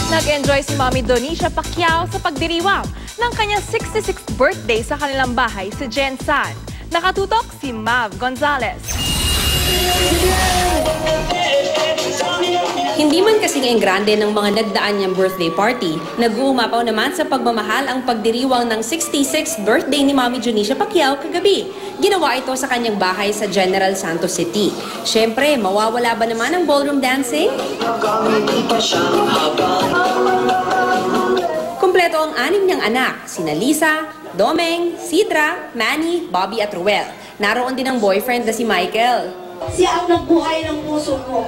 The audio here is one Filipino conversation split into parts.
Nag-enjoy si Mommy Donicia Pacquiao sa pagdiriwang ng kanyang 66th birthday sa kanilang bahay sa Jensan. Nakatutok si Mav Gonzalez. Hindi man kasing enggrande ng mga nagdaan niyang birthday party, nag-uumapaw naman sa pagmamahal ang pagdiriwang ng 66th birthday ni Mommy Donicia Pacquiao kagabi. Ginawa ito sa kanyang bahay sa General Santos City. Siyempre, mawawala ba naman ang ballroom dancing? Kumpleto ang 6 niyang anak, sina Lisa, Domeng, Sidra, Manny, Bobby at Ruel. Naroon din ang boyfriend na si Michael. Siya ang nagbuhay ng puso ko.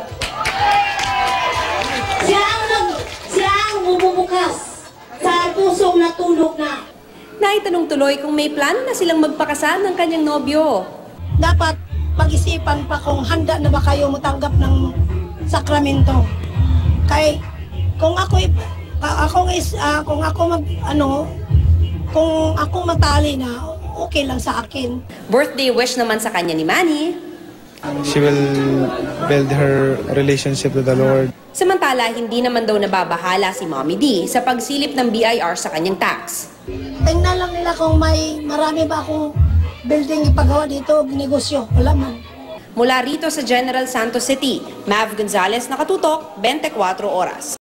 Siya ang bumubukas sa pusong natulog na. Naitanong tuloy kung may plano na silang magpakasal ng kanyang nobyo. Dapat pag-isipan pa kung handa na ba kayo matanggap ng sakramento. Kay kung ako matali na, okay lang sa akin. Birthday wish naman sa kanya ni Manny. She will build her relationship with the Lord. Samantala, hindi naman daw nababahala si Mommy D sa pagsilip ng BIR sa kanyang tax. Tingnan lang nila kung marami ba akong building ipagawa dito, negosyo. Wala man. Mula rito sa General Santos City, Mav Gonzalez, Nakatutok, 24 Oras.